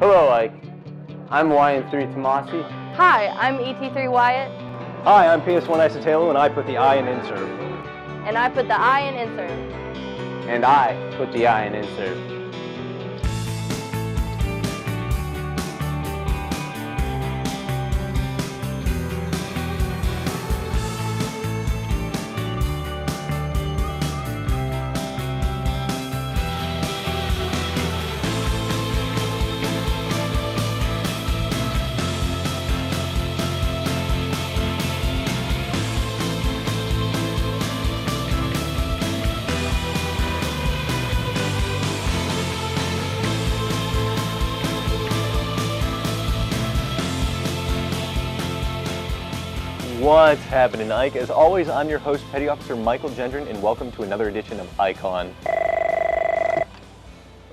Hello, Ike. I'm YN3 Tomasi. Hi, I'm ET3 Wyatt. Hi, I'm PS1 Isotalo, and I put the I in INSURV. And I put the I in INSURV. And I put the I in INSURV. What's happening, Ike? As always, I'm your host, Petty Officer Michael Gendron, and welcome to another edition of Ike On.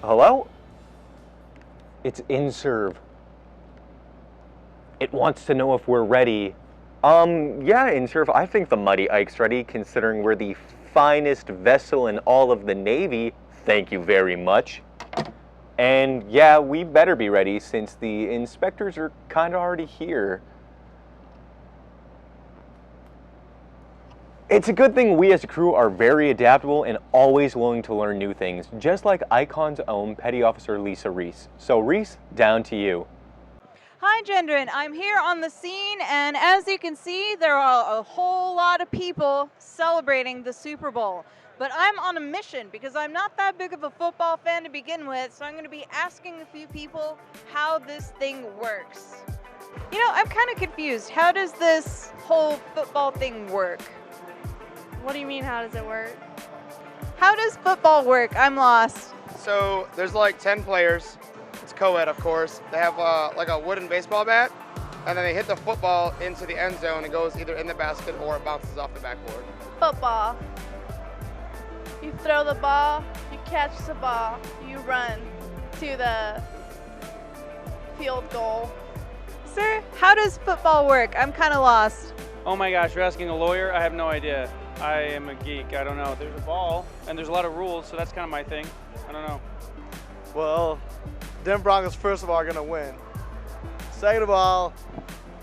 Hello? It's INSURV. It wants to know if we're ready. Yeah, INSURV, I think the Mighty Ike's ready, considering we're the finest vessel in all of the Navy. Thank you very much. And yeah, we better be ready since the inspectors are kind of already here. It's a good thing we as a crew are very adaptable and always willing to learn new things, just like Ike On's own Petty Officer Lisa Reese. So Reese, down to you. Hi Gendron, I'm here on the scene, and as you can see, there are a whole lot of people celebrating the Super Bowl. But I'm on a mission because I'm not that big of a football fan to begin with, so I'm going to be asking a few people how this thing works. You know, I'm kind of confused. How does this whole football thing work? What do you mean, how does it work? How does football work? I'm lost. So there's like 10 players. It's co-ed, of course. They have like a wooden baseball bat, and then they hit the football into the end zone. It goes either in the basket or it bounces off the backboard. Football. You throw the ball, you catch the ball, you run to the field goal. Sir, how does football work? I'm kind of lost. Oh my gosh, you're asking a lawyer? I have no idea. I am a geek. I don't know. There's a ball, and there's a lot of rules, so that's kind of my thing. I don't know. Well, Denver Broncos, first of all, are going to win. Second of all,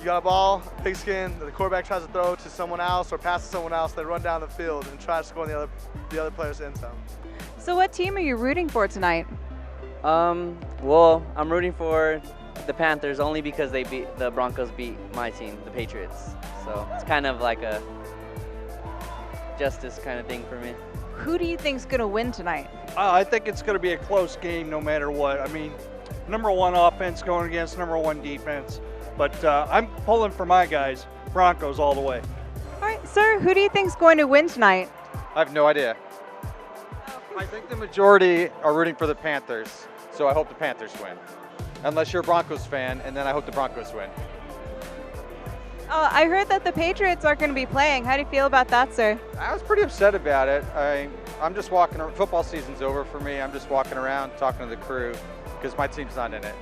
you got a ball, pigskin, that the quarterback tries to throw to someone else or pass to someone else, they run down the field and try to score in the other player's end zone. So what team are you rooting for tonight? Well, I'm rooting for the Panthers only because the Broncos beat my team, the Patriots. So it's kind of like a justice kind of thing for me. Who do you think's going to win tonight? I think it's going to be a close game no matter what. I mean, number one offense going against number one defense. But I'm pulling for my guys, Broncos all the way. All right, sir, who do you think's going to win tonight? I have no idea. I think the majority are rooting for the Panthers, so I hope the Panthers win. Unless you're a Broncos fan, and then I hope the Broncos win. I heard that the Patriots are going to be playing. How do you feel about that, sir? I was pretty upset about it. I'm just walking around. Football season's over for me. I'm just walking around talking to the crew because my team's not in it.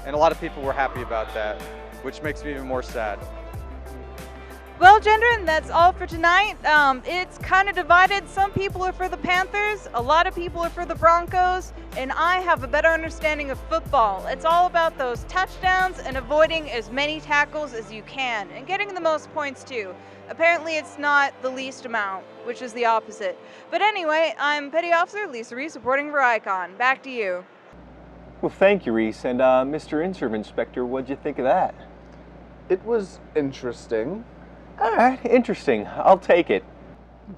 And a lot of people were happy about that, which makes me even more sad. Well, Gendron, that's all for tonight. It's kind of divided. Some people are for the Panthers, a lot of people are for the Broncos, and I have a better understanding of football. It's all about those touchdowns and avoiding as many tackles as you can, and getting the most points too. Apparently it's not the least amount, which is the opposite. But anyway, I'm Petty Officer Lisa Reese reporting for Ike On. Back to you. Well, thank you, Reese. And Mr. INSURV Inspector, what'd you think of that? It was interesting. All right, interesting. I'll take it.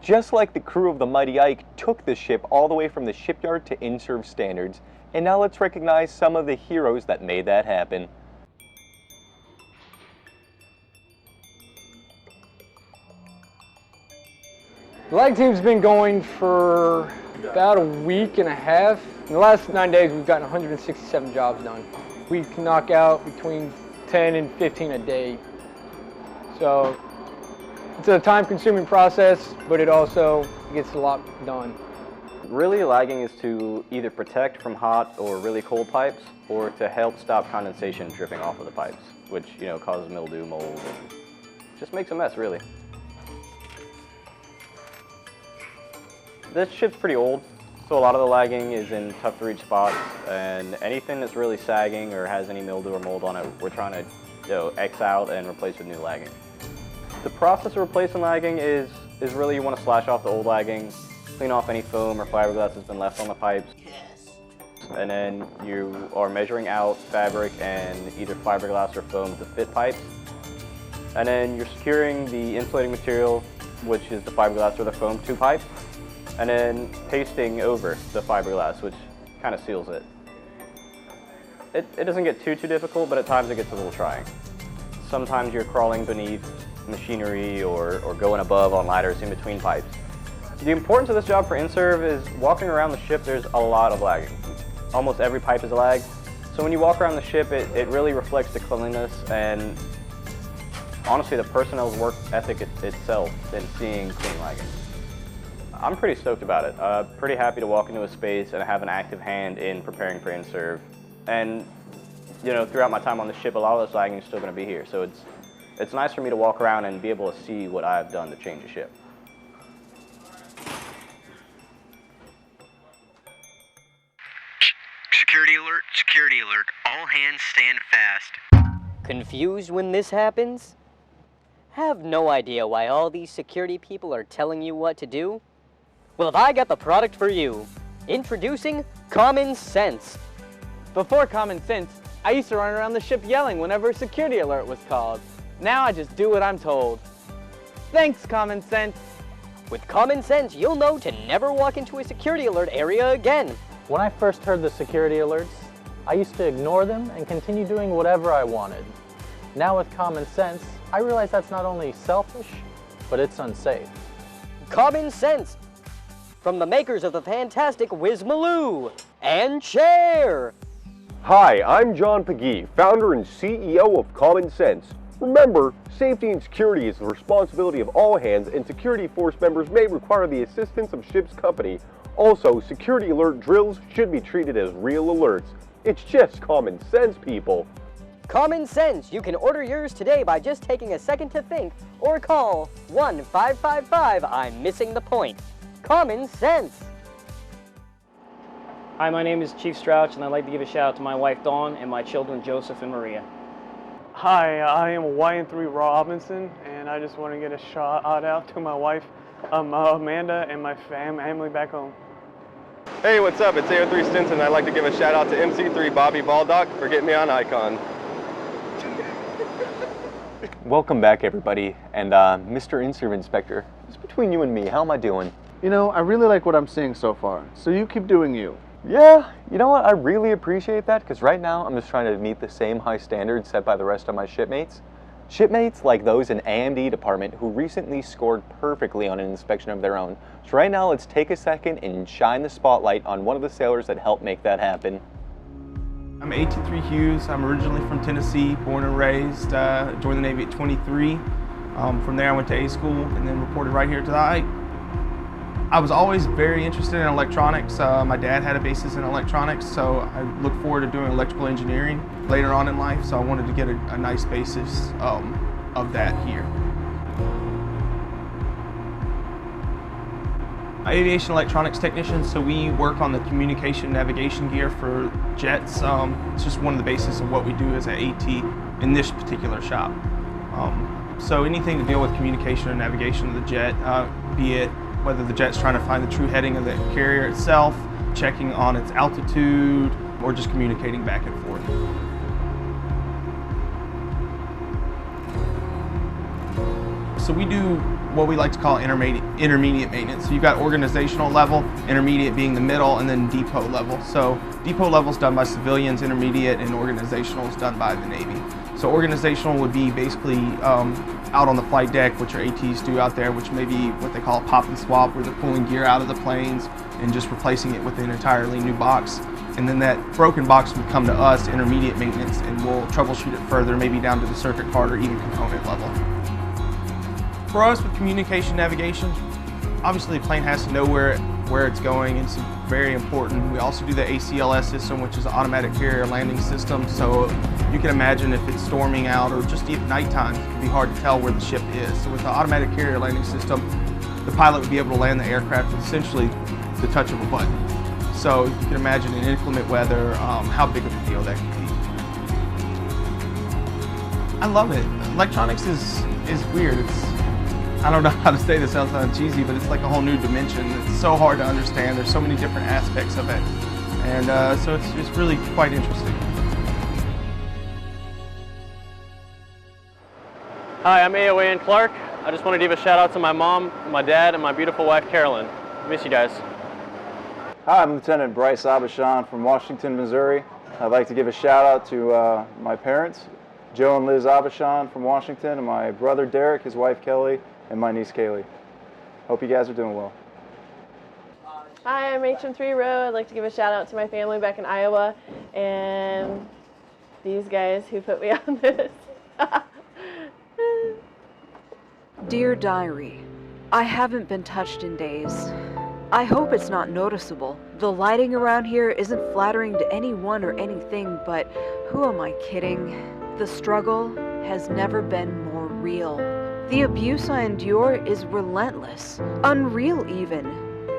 Just like the crew of the Mighty Ike took the ship all the way from the shipyard to INSURV standards, and now let's recognize some of the heroes that made that happen. The lag team's been going for about a week and a half. In the last 9 days, we've gotten 167 jobs done. We can knock out between 10 and 15 a day. So it's a time-consuming process, but it also gets a lot done. Really, lagging is to either protect from hot or really cold pipes, or to help stop condensation dripping off of the pipes, which, you know, causes mildew, mold, and just makes a mess, really. This ship's pretty old, So a lot of the lagging is in tough to reach spots, and anything that's really sagging or has any mildew or mold on it, we're trying to X out and replace with new lagging. The process of replacing lagging is really you want to slash off the old lagging, clean off any foam or fiberglass that's been left on the pipes. And then you are measuring out fabric and either fiberglass or foam to fit pipes. And then you're securing the insulating material, which is the fiberglass or the foam, to pipes, and then pasting over the fiberglass, which kind of seals it. It doesn't get too difficult, but at times it gets a little trying. Sometimes you're crawling beneath machinery or going above on ladders in between pipes. The importance of this job for INSURV is walking around the ship, there's a lot of lagging. Almost every pipe is lagged. So when you walk around the ship, it really reflects the cleanliness and honestly the personnel's work ethic itself in seeing clean lagging. I'm pretty stoked about it. Pretty happy to walk into a space and have an active hand in preparing for INSURV. And you know, throughout my time on the ship, a lot of this lagging is still going to be here. So it's nice for me to walk around and be able to see what I've done to change the ship. Security alert, security alert. All hands stand fast. Confused when this happens? Have no idea why all these security people are telling you what to do? Well, I got the product for you. Introducing Common Sense. Before Common Sense, I used to run around the ship yelling whenever a security alert was called. Now I just do what I'm told. Thanks, Common Sense. With Common Sense, you'll know to never walk into a security alert area again. When I first heard the security alerts, I used to ignore them and continue doing whatever I wanted. Now with Common Sense, I realize that's not only selfish, but it's unsafe. Common Sense, from the makers of the fantastic Whiz-Maloo and Chair. Hi, I'm John Pagee, founder and CEO of Common Sense. Remember, safety and security is the responsibility of all hands, and security force members may require the assistance of ship's company. Also, security alert drills should be treated as real alerts. It's just common sense, people. Common Sense. You can order yours today by just taking a second to think or call 1-555 I'm missing the point. Common Sense. Hi, my name is Chief Strouch, and I'd like to give a shout out to my wife Dawn and my children Joseph and Maria. Hi, I am YN3 Robinson, and I just want to get a shout out to my wife Amanda and my family back home. Hey, what's up? It's AO3 Stinson. I'd like to give a shout out to MC3 Bobby Baldock for getting me on Ike On. Welcome back, everybody. And Mr. INSURV Inspector, just between you and me, how am I doing? You know, I really like what I'm seeing so far, so you keep doing you. Yeah, you know what? I really appreciate that, because right now I'm just trying to meet the same high standards set by the rest of my shipmates. Shipmates like those in AMD department who recently scored perfectly on an inspection of their own. So right now, let's take a second and shine the spotlight on one of the sailors that helped make that happen. I'm 83 Hughes. I'm originally from Tennessee, born and raised. Joined the Navy at 23. From there I went to A school and then reported right here to the Ike. I was always very interested in electronics. My dad had a basis in electronics, so I looked forward to doing electrical engineering later on in life, so I wanted to get a nice basis of that here. Aviation Electronics Technician, so we work on the communication navigation gear for jets. It's just one of the bases of what we do as an AT in this particular shop. So anything to deal with communication or navigation of the jet, be it whether the jet's trying to find the true heading of the carrier itself, checking on its altitude, or just communicating back and forth. So we do what we like to call intermediate maintenance. So you've got organizational level, intermediate being the middle, and then depot level. So depot level is done by civilians, intermediate and organizational is done by the Navy. So organizational would be basically out on the flight deck, which our ATs do out there, which may be what they call a pop and swap, where they're pulling gear out of the planes and just replacing it with an entirely new box. And then that broken box would come to us, intermediate maintenance, and we'll troubleshoot it further, maybe down to the circuit card or even component level. For us with communication navigation, obviously the plane has to know where it's going. It's very important. We also do the ACLS system, which is an automatic carrier landing system. So you can imagine if it's storming out or just even nighttime, it can be hard to tell where the ship is. So with the automatic carrier landing system, the pilot would be able to land the aircraft with essentially the touch of a button. So you can imagine in inclement weather how big of a deal that can be. I love it. Electronics is weird. I don't know how to say this, sounds kind of cheesy, but it's like a whole new dimension. It's so hard to understand. There's so many different aspects of it. And so it's really quite interesting. Hi, I'm AOA Clark. I just want to give a shout out to my mom, my dad, and my beautiful wife, Carolyn. I miss you guys. Hi, I'm Lieutenant Bryce Abashan from Washington, Missouri. I'd like to give a shout out to my parents, Joe and Liz Abashan from Washington, and my brother Derek, his wife Kelly, and my niece Kaylee. Hope you guys are doing well. Hi, I'm HM3 Row. I'd like to give a shout out to my family back in Iowa and these guys who put me on this. Dear Diary, I haven't been touched in days. I hope it's not noticeable. The lighting around here isn't flattering to anyone or anything, but who am I kidding? The struggle has never been more real. The abuse I endure is relentless, unreal even.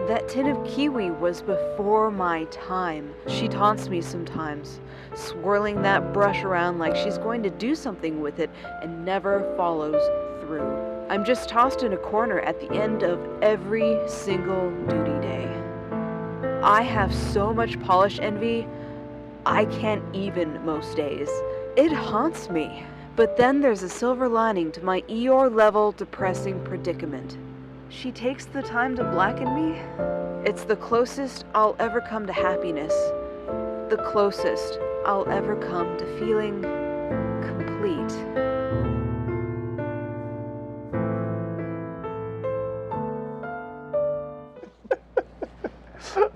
That tin of kiwi was before my time. She taunts me sometimes, swirling that brush around like she's going to do something with it and never follows through. I'm just tossed in a corner at the end of every single duty day. I have so much polish envy, I can't even most days. It haunts me. But then there's a silver lining to my Eeyore level depressing predicament. She takes the time to blacken me. It's the closest I'll ever come to happiness. The closest I'll ever come to feeling complete.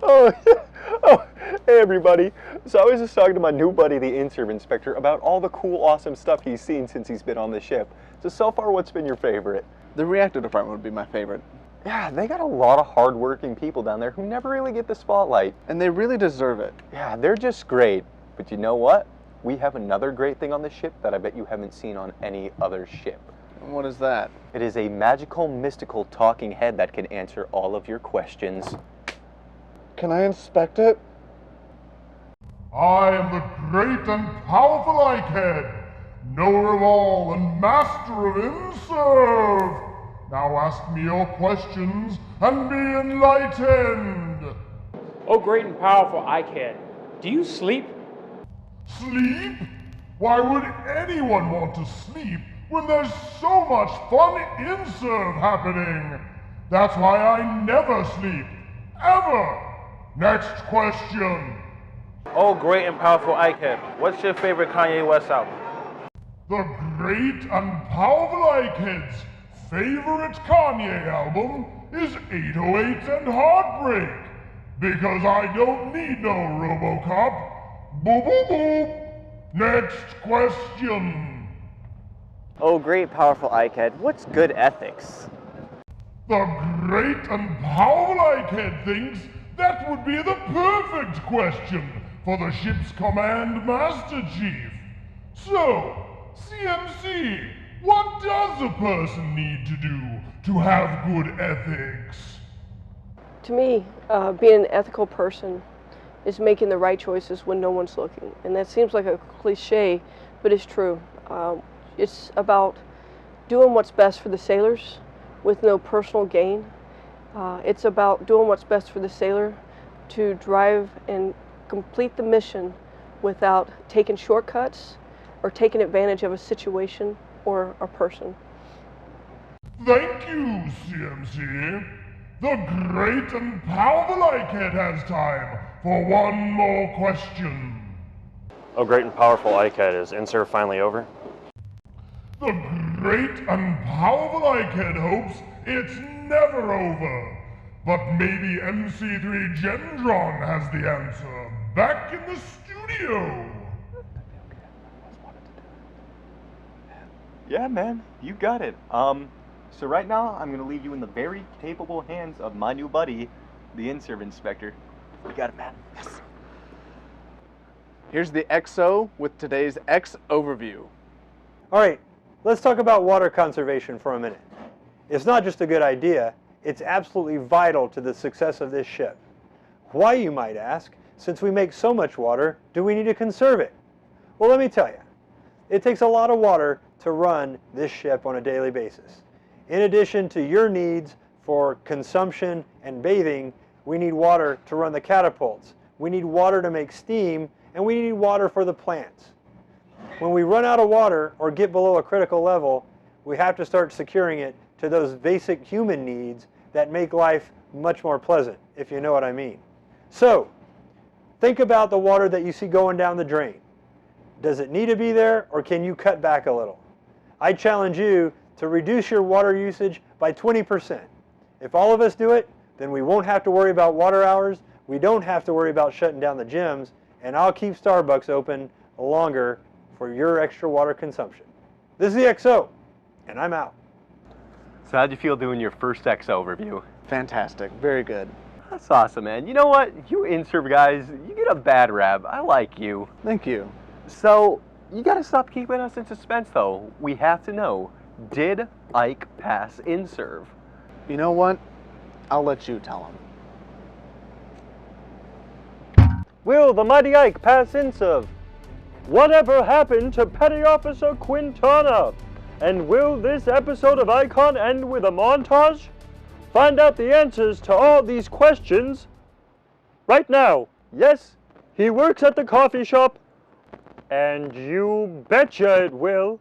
Oh, hey everybody. So I was just talking to my new buddy, the INSURV inspector, about all the cool, awesome stuff he's seen since he's been on the ship. So far, what's been your favorite? The reactor department would be my favorite. Yeah, they got a lot of hard-working people down there who never really get the spotlight. And they really deserve it. Yeah, they're just great. But you know what? We have another great thing on the ship that I bet you haven't seen on any other ship. What is that? It is a magical, mystical talking head that can answer all of your questions. Can I inspect it? I am the great and powerful Ike Head, knower of all and master of INSURV. Now ask me your questions and be enlightened. Oh, great and powerful Ike Head, do you sleep? Sleep? Why would anyone want to sleep when there's so much fun INSURV happening? That's why I never sleep, ever. Next question. Oh, great and powerful Ike Head, what's your favorite Kanye West album? The great and powerful Ike Head's favorite Kanye album is 808 and Heartbreak, because I don't need no RoboCop. Boop, boop, boop. Next question. Oh, great powerful Ike Head, what's good ethics? The great and powerful Ike Head thinks that would be the perfect question for the ship's Command Master Chief. So, CMC, what does a person need to do to have good ethics? To me, being an ethical person is making the right choices when no one's looking. And that seems like a cliche, but it's true. It's about doing what's best for the sailors with no personal gain. It's about doing what's best for the sailor to drive and complete the mission without taking shortcuts or taking advantage of a situation or a person. Thank you, CMC. The great and powerful Ike Head has time for one more question. Oh, great and powerful Ike Head, is INSURV finally over? The great and powerful Ike Head hopes it's never over. But maybe MC3 Gendron has the answer back in the studio. Yeah, man, you got it. So right now, I'm gonna leave you in the very capable hands of my new buddy, the INSURV inspector. You got it, man. Yes. Here's the XO with today's X overview. All right, let's talk about water conservation for a minute. It's not just a good idea, it's absolutely vital to the success of this ship. Why, you might ask, since we make so much water, do we need to conserve it? Well, let me tell you. It takes a lot of water to run this ship on a daily basis. In addition to your needs for consumption and bathing, we need water to run the catapults. We need water to make steam, and we need water for the plants. When we run out of water or get below a critical level, we have to start securing it to those basic human needs that make life much more pleasant, if you know what I mean. So, think about the water that you see going down the drain. Does it need to be there, or can you cut back a little? I challenge you to reduce your water usage by 20%. If all of us do it, then we won't have to worry about water hours, we don't have to worry about shutting down the gyms, and I'll keep Starbucks open longer for your extra water consumption. This is the XO, and I'm out. So how'd you feel doing your first XO review? Fantastic. Very good. That's awesome, man. You know what? You INSURV guys, you get a bad rap. I like you. Thank you. So, you gotta stop keeping us in suspense, though. We have to know, did Ike pass INSURV? You know what? I'll let you tell him. Will the mighty Ike pass INSURV? Whatever happened to Petty Officer Quintana? And will this episode of Ike On end with a montage? Find out the answers to all these questions right now. Yes, he works at the coffee shop, and you betcha it will.